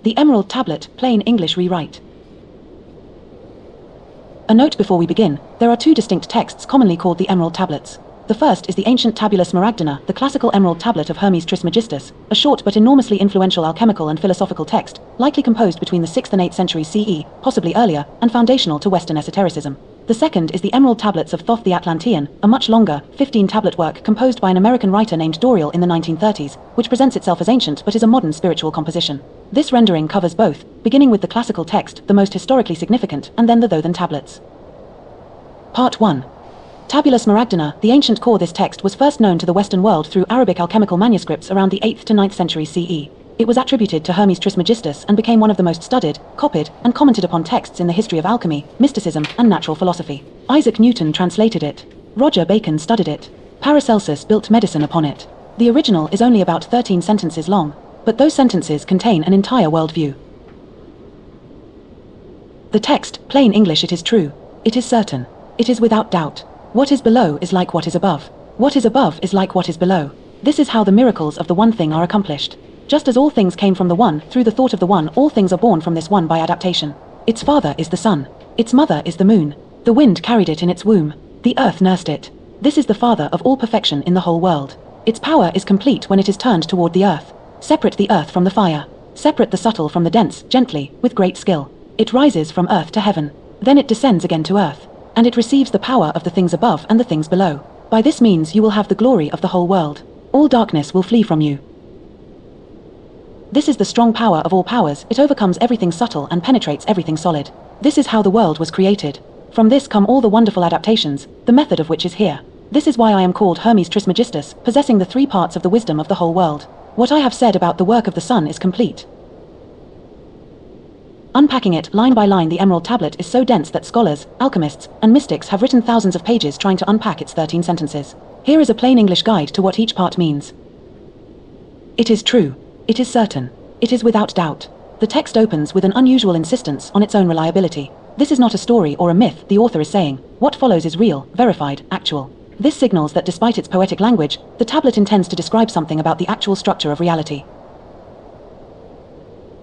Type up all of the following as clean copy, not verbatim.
The Emerald Tablet, plain English rewrite. A note before we begin, there are two distinct texts commonly called the Emerald Tablets. The first is the ancient Tabula Smaragdina, the classical Emerald Tablet of Hermes Trismegistus, a short but enormously influential alchemical and philosophical text, likely composed between the 6th and 8th centuries CE, possibly earlier, and foundational to Western esotericism. The second is the Emerald Tablets of Thoth the Atlantean, a much longer, 15-tablet work composed by an American writer named Doriel in the 1930s, which presents itself as ancient but is a modern spiritual composition. This rendering covers both, beginning with the classical text, the most historically significant, and then the Thothon tablets. Part 1. Tabula Smaragdina, the ancient core. This text was first known to the Western world through Arabic alchemical manuscripts around the 8th to 9th centuries CE. It was attributed to Hermes Trismegistus and became one of the most studied, copied, and commented upon texts in the history of alchemy, mysticism, and natural philosophy. Isaac Newton translated it. Roger Bacon studied it. Paracelsus built medicine upon it. The original is only about 13 sentences long, but those sentences contain an entire worldview. The text, plain English: it is true, it is certain, it is without doubt. What is below is like what is above. What is above is like what is below. This is how the miracles of the one thing are accomplished. Just as all things came from the one, through the thought of the one, all things are born from this one by adaptation. Its father is the sun. Its mother is the moon. The wind carried it in its womb. The earth nursed it. This is the father of all perfection in the whole world. Its power is complete when it is turned toward the earth. Separate the earth from the fire. Separate the subtle from the dense, gently, with great skill. It rises from earth to heaven. Then it descends again to earth. And it receives the power of the things above and the things below. By this means you will have the glory of the whole world. All darkness will flee from you. This is the strong power of all powers. It overcomes everything subtle and penetrates everything solid. This is how the world was created. From this come all the wonderful adaptations, the method of which is here. This is why I am called Hermes Trismegistus, possessing the three parts of the wisdom of the whole world. What I have said about the work of the sun is complete. Unpacking it line by line, the Emerald Tablet is so dense that scholars, alchemists, and mystics have written thousands of pages trying to unpack its 13 sentences. Here is a plain English guide to what each part means. It is true. It is certain. It is without doubt. The text opens with an unusual insistence on its own reliability. This is not a story or a myth, the author is saying. What follows is real, verified, actual. This signals that despite its poetic language, the tablet intends to describe something about the actual structure of reality.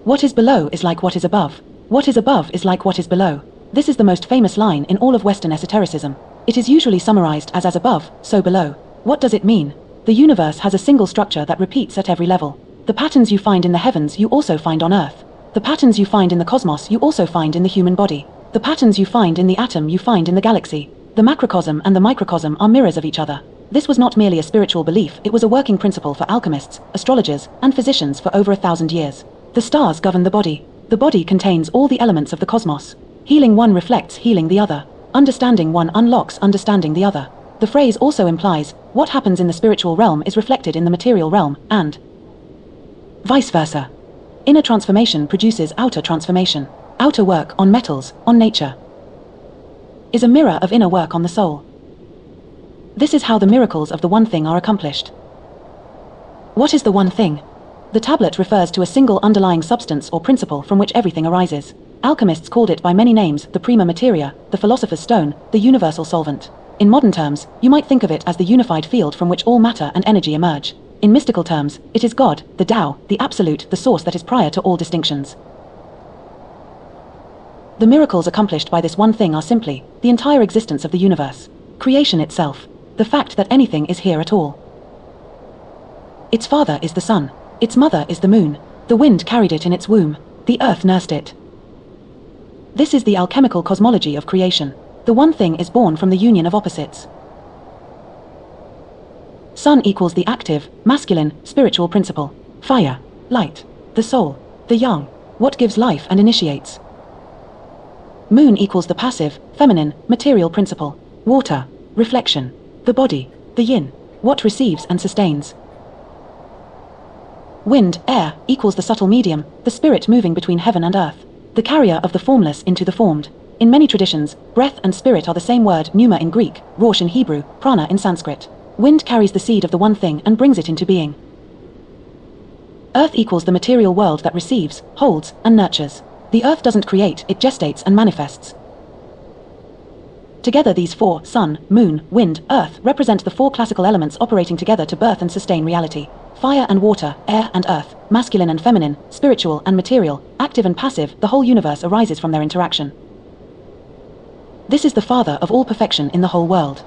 What is below is like what is above. What is above is like what is below. This is the most famous line in all of Western esotericism. It is usually summarized as above, so below. What does it mean? The universe has a single structure that repeats at every level. The patterns you find in the heavens you also find on Earth. The patterns you find in the cosmos you also find in the human body. The patterns you find in the atom you find in the galaxy. The macrocosm and the microcosm are mirrors of each other. This was not merely a spiritual belief, it was a working principle for alchemists, astrologers, and physicians for over 1,000 years. The stars govern the body. The body contains all the elements of the cosmos. Healing one reflects healing the other. Understanding one unlocks understanding the other. The phrase also implies, what happens in the spiritual realm is reflected in the material realm, and vice versa. Inner transformation produces outer transformation. Outer work on metals, on nature, is a mirror of inner work on the soul. This is how the miracles of the one thing are accomplished. What is the one thing? The tablet refers to a single underlying substance or principle from which everything arises. Alchemists called it by many names: the prima materia, the philosopher's stone, the universal solvent. In modern terms, you might think of it as the unified field from which all matter and energy emerge. In mystical terms, it is God, the Tao, the Absolute, the source that is prior to all distinctions. The miracles accomplished by this one thing are simply the entire existence of the universe, creation itself, the fact that anything is here at all. Its father is the sun. Its mother is the moon. The wind carried it in its womb. The earth nursed it. This is the alchemical cosmology of creation. The one thing is born from the union of opposites. Sun equals the active, masculine, spiritual principle. Fire, light, the soul, the yang, what gives life and initiates. Moon equals the passive, feminine, material principle. Water, reflection, the body, the yin, what receives and sustains. Wind, air, equals the subtle medium, the spirit moving between heaven and earth, the carrier of the formless into the formed. In many traditions, breath and spirit are the same word: pneuma in Greek, rosh in Hebrew, prana in Sanskrit. Wind carries the seed of the one thing and brings it into being. Earth equals the material world that receives, holds, and nurtures. The earth doesn't create, it gestates and manifests. Together these four, sun, moon, wind, earth, represent the four classical elements operating together to birth and sustain reality. Fire and water, air and earth, masculine and feminine, spiritual and material, active and passive, the whole universe arises from their interaction. This is the father of all perfection in the whole world.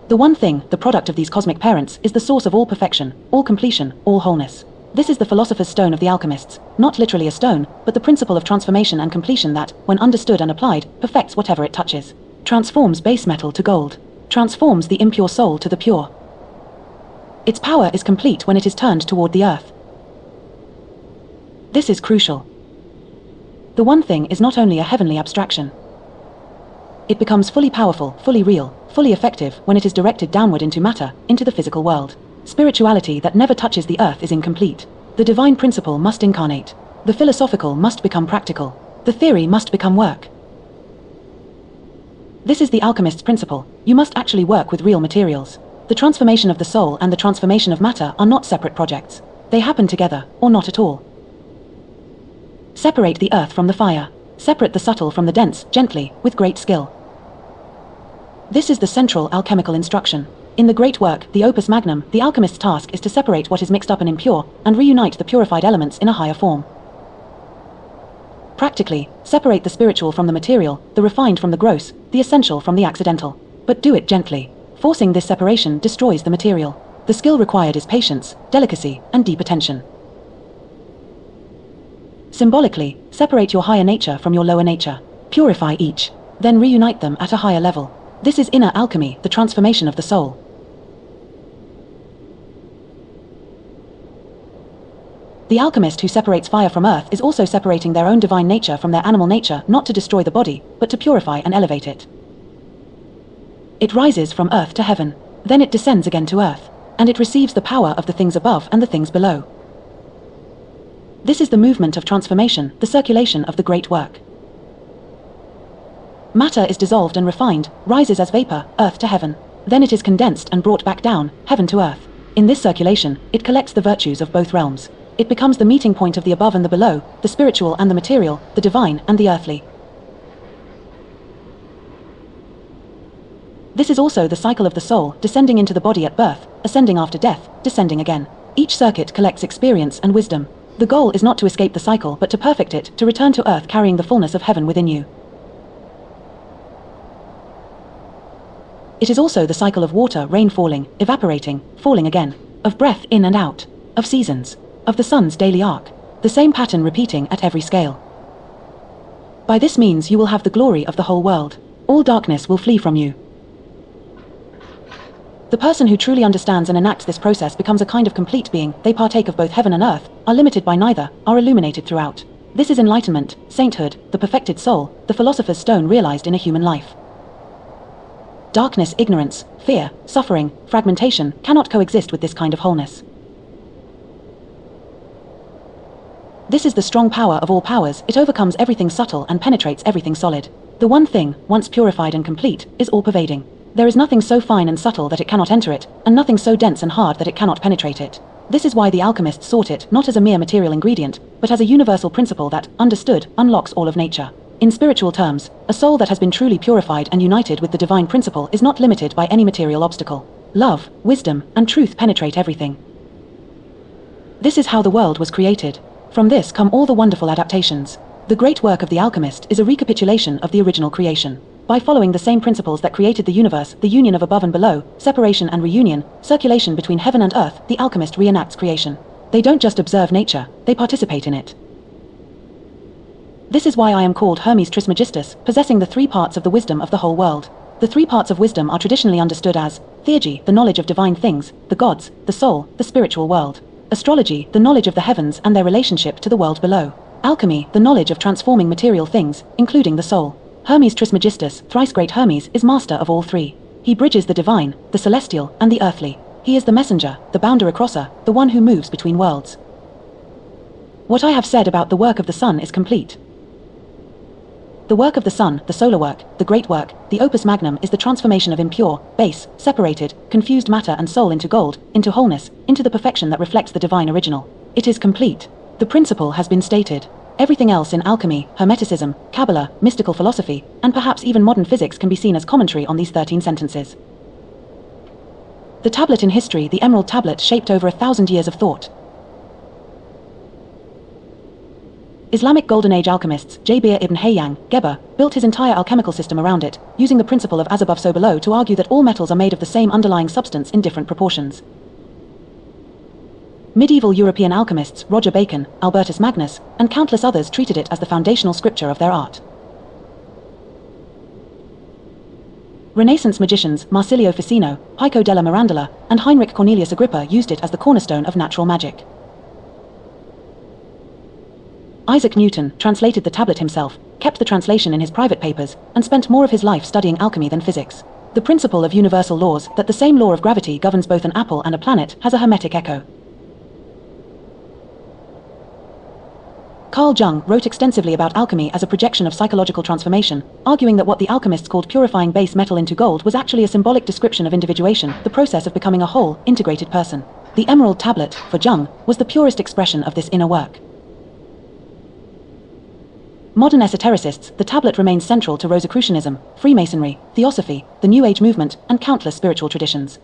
The one thing, the product of these cosmic parents, is the source of all perfection, all completion, all wholeness. This is the philosopher's stone of the alchemists, not literally a stone, but the principle of transformation and completion that, when understood and applied, perfects whatever it touches. Transforms base metal to gold. Transforms the impure soul to the pure. Its power is complete when it is turned toward the earth. This is crucial. The one thing is not only a heavenly abstraction. It becomes fully powerful, fully real, fully effective when it is directed downward into matter, into the physical world. Spirituality that never touches the earth is incomplete. The divine principle must incarnate. The philosophical must become practical. The theory must become work. This is the alchemist's principle. You must actually work with real materials. The transformation of the soul and the transformation of matter are not separate projects. They happen together, or not at all. Separate the earth from the fire. Separate the subtle from the dense, gently, with great skill. This is the central alchemical instruction. In the great work, the opus magnum, the alchemist's task is to separate what is mixed up and impure, and reunite the purified elements in a higher form. Practically, separate the spiritual from the material, the refined from the gross, the essential from the accidental. But do it gently. Forcing this separation destroys the material. The skill required is patience, delicacy, and deep attention. Symbolically, separate your higher nature from your lower nature. Purify each. Then reunite them at a higher level. This is inner alchemy, the transformation of the soul. The alchemist who separates fire from earth is also separating their own divine nature from their animal nature, not to destroy the body, but to purify and elevate it. It rises from earth to heaven, then it descends again to earth, and it receives the power of the things above and the things below. This is the movement of transformation, the circulation of the great work. Matter is dissolved and refined, rises as vapor, earth to heaven. Then it is condensed and brought back down, heaven to earth. In this circulation, it collects the virtues of both realms. It becomes the meeting point of the above and the below, the spiritual and the material, the divine and the earthly. This is also the cycle of the soul, descending into the body at birth, ascending after death, descending again. Each circuit collects experience and wisdom. The goal is not to escape the cycle, but to perfect it, to return to earth carrying the fullness of heaven within you. It is also the cycle of water, rain falling, evaporating, falling again, of breath in and out, of seasons, of the sun's daily arc, the same pattern repeating at every scale. By this means you will have the glory of the whole world. All darkness will flee from you. The person who truly understands and enacts this process becomes a kind of complete being. They partake of both heaven and earth, are limited by neither, are illuminated throughout. This is enlightenment, sainthood, the perfected soul, the philosopher's stone realized in a human life. Darkness, ignorance, fear, suffering, fragmentation cannot coexist with this kind of wholeness. This is the strong power of all powers. It overcomes everything subtle and penetrates everything solid. The one thing, once purified and complete, is all-pervading. There is nothing so fine and subtle that it cannot enter it, and nothing so dense and hard that it cannot penetrate it. This is why the alchemists sought it not as a mere material ingredient, but as a universal principle that, understood, unlocks all of nature. In spiritual terms, a soul that has been truly purified and united with the divine principle is not limited by any material obstacle. Love, wisdom, and truth penetrate everything. This is how the world was created. From this come all the wonderful adaptations. The great work of the alchemist is a recapitulation of the original creation. By following the same principles that created the universe, the union of above and below, separation and reunion, circulation between heaven and earth, the alchemist reenacts creation. They don't just observe nature, they participate in it. This is why I am called Hermes Trismegistus, possessing the three parts of the wisdom of the whole world. The three parts of wisdom are traditionally understood as theurgy, the knowledge of divine things, the gods, the soul, the spiritual world. Astrology, the knowledge of the heavens and their relationship to the world below. Alchemy, the knowledge of transforming material things, including the soul. Hermes Trismegistus, thrice great Hermes, is master of all three. He bridges the divine, the celestial, and the earthly. He is the messenger, the bounder acrosser, the one who moves between worlds. What I have said about the work of the sun is complete. The work of the sun, the solar work, the great work, the opus magnum is the transformation of impure, base, separated, confused matter and soul into gold, into wholeness, into the perfection that reflects the divine original. It is complete. The principle has been stated. Everything else in alchemy, hermeticism, Kabbalah, mystical philosophy, and perhaps even modern physics can be seen as commentary on these 13 sentences. The tablet in history, the Emerald Tablet, shaped over 1,000 years of thought. Islamic Golden Age alchemists Jabir ibn Hayyan, Geber, built his entire alchemical system around it, using the principle of as above so below to argue that all metals are made of the same underlying substance in different proportions. Medieval European alchemists Roger Bacon, Albertus Magnus, and countless others treated it as the foundational scripture of their art. Renaissance magicians Marsilio Ficino, Pico della Mirandola, and Heinrich Cornelius Agrippa used it as the cornerstone of natural magic. Isaac Newton translated the tablet himself, kept the translation in his private papers, and spent more of his life studying alchemy than physics. The principle of universal laws, that the same law of gravity governs both an apple and a planet, has a hermetic echo. Carl Jung wrote extensively about alchemy as a projection of psychological transformation, arguing that what the alchemists called purifying base metal into gold was actually a symbolic description of individuation, the process of becoming a whole, integrated person. The Emerald Tablet, for Jung, was the purest expression of this inner work. Modern esotericists, the tablet remains central to Rosicrucianism, Freemasonry, Theosophy, the New Age movement, and countless spiritual traditions.